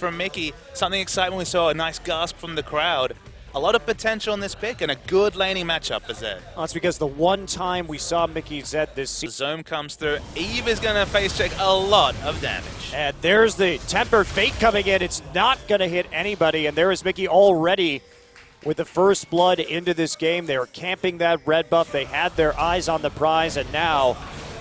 from Mickey. Something exciting we saw, a nice gasp from the crowd. A lot of potential in this pick and a good laning matchup for Zed. Well, it's because the one time we saw Mickey Zed this The season. zone comes through. Eve is going to face check a lot of damage. And there's the Tempered Fate coming in. It's not going to hit anybody. And there is Mickey already with the first blood into this game. They were camping that red buff. They had their eyes on the prize, and now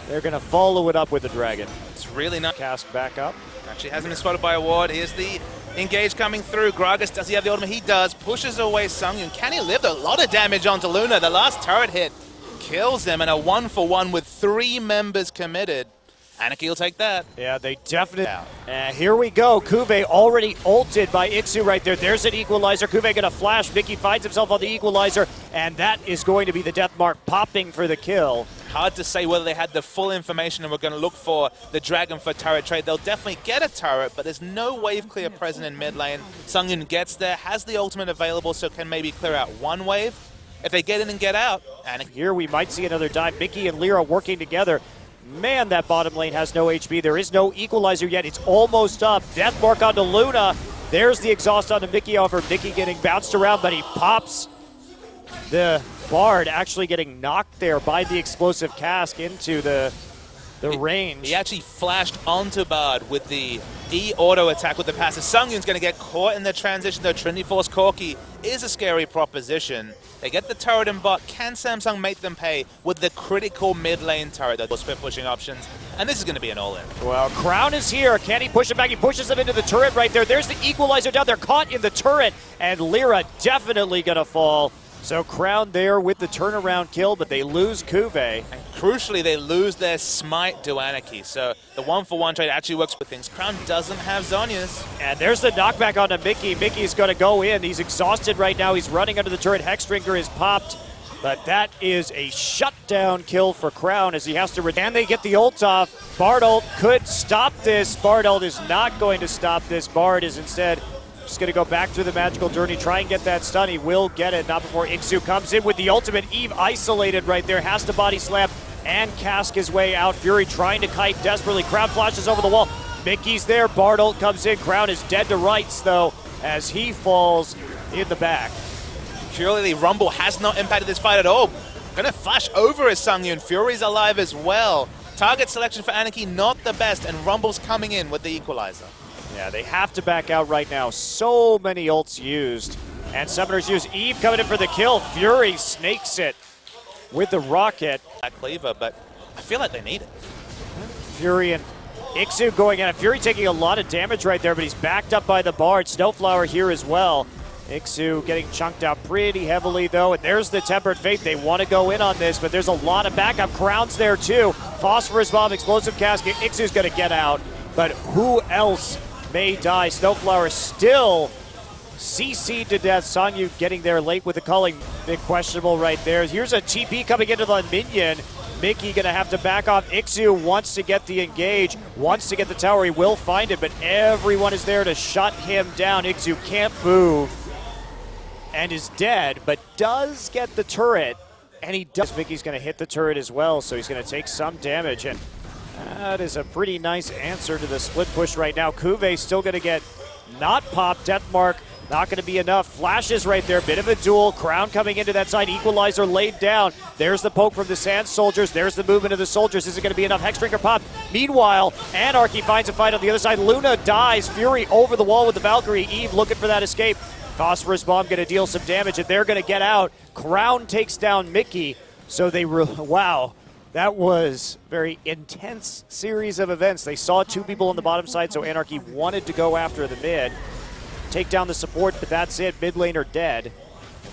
they're going to follow it up with the dragon. It's really not. Cast back up. Actually hasn't been spotted by a ward. Here's the engage coming through. Gragas, does he have the ultimate? He does. Pushes away Sungyun. Can he live? A lot of damage onto Luna. The last turret hit kills him, and a 1-for-1 with 3 members committed. Anarchy will take that. Yeah, they definitely. Here we go. Kuve already ulted by Ixu right there. There's an equalizer. Kuve going to flash. Mickey finds himself on the equalizer, and that is going to be the death mark popping for the kill. Hard to say whether they had the full information and we're going to look for the dragon for turret trade. They'll definitely get a turret, but there's no wave clear present in mid lane. Sungyun gets there, has the ultimate available, so can maybe clear out one wave. If they get in and get out, and here we might see another dive. Mickey and Lyra working together. Man, that bottom lane has no HP. There is no equalizer yet. It's almost up. Death mark onto Luna. There's the exhaust onto Mickey over. Mickey getting bounced around, but he pops. The Bard actually getting knocked there by the explosive cask into the range. He actually flashed onto Bard with the E-auto attack with the passive. Sungyun's going to get caught in the transition, though. Trinity Force Corki is a scary proposition. They get the turret in bot. Can Samsung make them pay with the critical mid lane turret? Those split pushing options. And this is going to be an all-in. Well, Crown is here. Can he push it back? He pushes him into the turret right there. There's the equalizer down there, caught in the turret. And Lyra definitely going to fall. So Crown there with the turnaround kill, but they lose Kuve. And crucially, they lose their smite to Anarchy. So the 1-for-1 trade actually works with things. Crown doesn't have Zhonya's. And there's the knockback onto Mickey. Mickey's going to go in. He's exhausted right now. He's running under the turret. Hexdrinker is popped. But that is a shutdown kill for Crown as he has to... And they get the ult off. Bard ult could stop this. Bard ult is not going to stop this. Bard is instead... just going to go back through the magical journey, try and get that stun. He will get it, not before Ixu comes in with the ultimate. Eve isolated right there, has to body slam and cask his way out. Fury trying to kite desperately. Crown flashes over the wall. Mickey's there, Bard ult comes in. Crown is dead to rights, though, as he falls in the back. Purely, Rumble has not impacted this fight at all. Gonna flash over his Sungyun. Fury's alive as well. Target selection for Anarchy, not the best, and Rumble's coming in with the equalizer. Yeah, they have to back out right now. So many ults used. And Summoners used. Eve coming in for the kill. Fury snakes it with the rocket. Cleaver, but I feel like they need it. Fury and Ixu going in. Fury taking a lot of damage right there, but he's backed up by the Bard. Snowflower here as well. Ixu getting chunked out pretty heavily, though. And there's the Tempered Fate. They want to go in on this, but there's a lot of backup. Crown's there, too. Phosphorus Bomb, Explosive Casket. Ixu's going to get out. But who else may die? Snowflower still CC'd to death. Sanyu getting there late with the calling. Big questionable right there. Here's a TP coming into the minion. Mickey going to have to back off. Ixu wants to get the engage, wants to get the tower. He will find it, but everyone is there to shut him down. Ixu can't move and is dead, but does get the turret. And he does. Mickey's going to hit the turret as well, so he's going to take some damage. And that is a pretty nice answer to the split push right now. Kuve still going to get not popped. Death mark not going to be enough. Flashes right there. Bit of a duel. Crown coming into that side. Equalizer laid down. There's the poke from the Sand Soldiers. There's the movement of the soldiers. Is it going to be enough? Hexdrinker pop. Meanwhile, Anarchy finds a fight on the other side. Luna dies. Fury over the wall with the Valkyrie. Eve looking for that escape. Phosphorus Bomb going to deal some damage, and they're going to get out. Crown takes down Mickey. So they wow. That was a very intense series of events. They saw 2 people on the bottom side, so Anarchy wanted to go after the mid. Take down the support, but that's it. Mid lane are dead.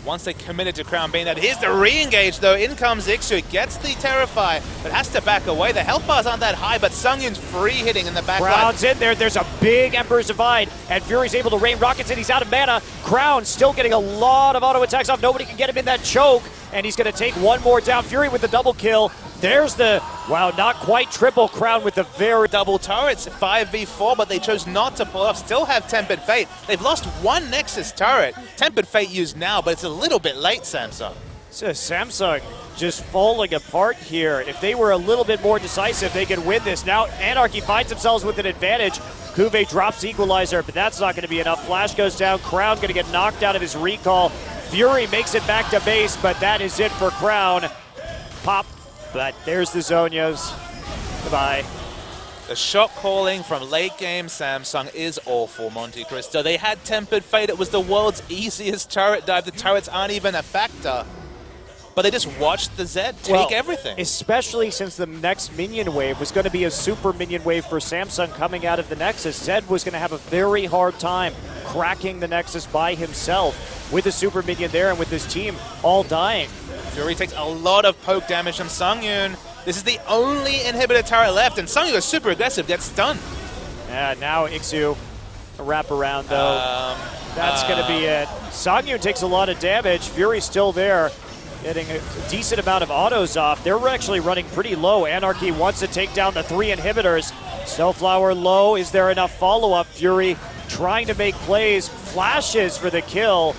Once they committed to Crown being that, here's the re-engage though. In comes Ixu, gets the Terrify, but has to back away. The health bars aren't that high, but Sungyun's free hitting in the back line. Crown's in there. There's a big Emperor's Divide, and Fury's able to rain rockets in. He's out of mana. Crown still getting a lot of auto attacks off. Nobody can get him in that choke, and he's going to take one more down. Fury with the double kill. There's the, wow, not quite triple. Crown with the very double turrets, 5v4, but they chose not to pull off. Still have Tempered Fate. They've lost one Nexus turret. Tempered Fate used now, but it's a little bit late, Samsung. So Samsung just falling apart here. If they were a little bit more decisive, they could win this. Now Anarchy finds themselves with an advantage. Kuve drops Equalizer, but that's not going to be enough. Flash goes down. Crown going to get knocked out of his recall. Fury makes it back to base, but that is it for Crown. Pop, but there's the Zonios. Goodbye. The shot calling from late game Samsung is awful, Monte Cristo. They had Tempered Fate. It was the world's easiest turret dive. The turrets aren't even a factor. But they just watched the Zed take everything. Especially since the next minion wave was going to be a super minion wave for Samsung coming out of the Nexus. Zed was going to have a very hard time cracking the Nexus by himself with the super minion there and with his team all dying. Fury takes a lot of poke damage from Sungyun. This is the only inhibitor turret left, and Sungyun goes super aggressive, gets stunned. Yeah, now Ixu, a wraparound though. That's going to be it. Sungyun takes a lot of damage. Fury's still there, getting a decent amount of autos off. They're actually running pretty low. Anarchy wants to take down the 3 inhibitors. Snowflower low. Is there enough follow-up? Fury trying to make plays. Flashes for the kill.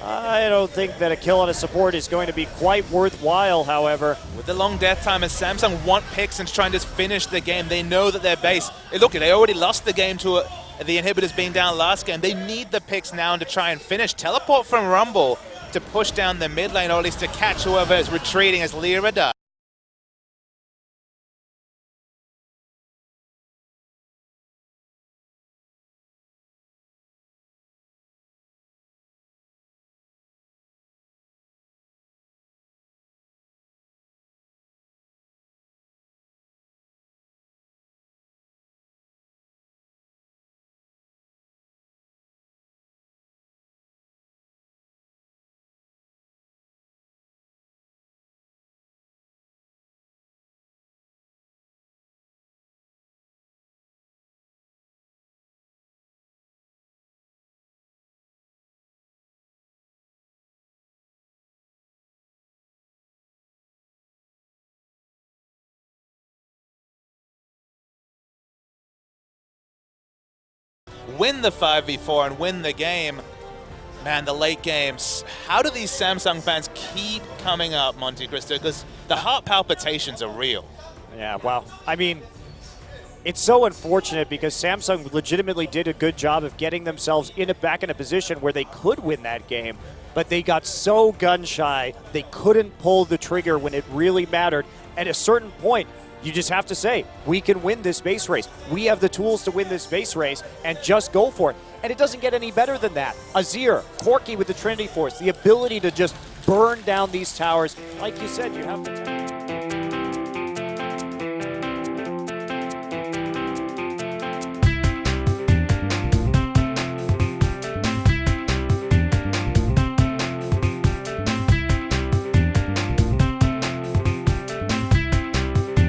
I don't think that a kill on a support is going to be quite worthwhile, however. With the long death time, as Samsung want picks and trying to just finish the game, they know that their base... Look, they already lost the game to the inhibitors being down last game. They need the picks now to try and finish. Teleport from Rumble to push down the mid lane, or at least to catch whoever is retreating as Lyra does. Win the 5v4 and win the game. Man, the late games. How do these Samsung fans keep coming up, Monte Cristo? Because the heart palpitations are real. Yeah, well, I mean, it's so unfortunate because Samsung legitimately did a good job of getting themselves back in a position where they could win that game, but they got so gun-shy, they couldn't pull the trigger when it really mattered. At a certain point, you just have to say, we can win this base race. We have the tools to win this base race, and just go for it. And it doesn't get any better than that. Azir, Corki with the Trinity Force, the ability to just burn down these towers. Like you said, you have the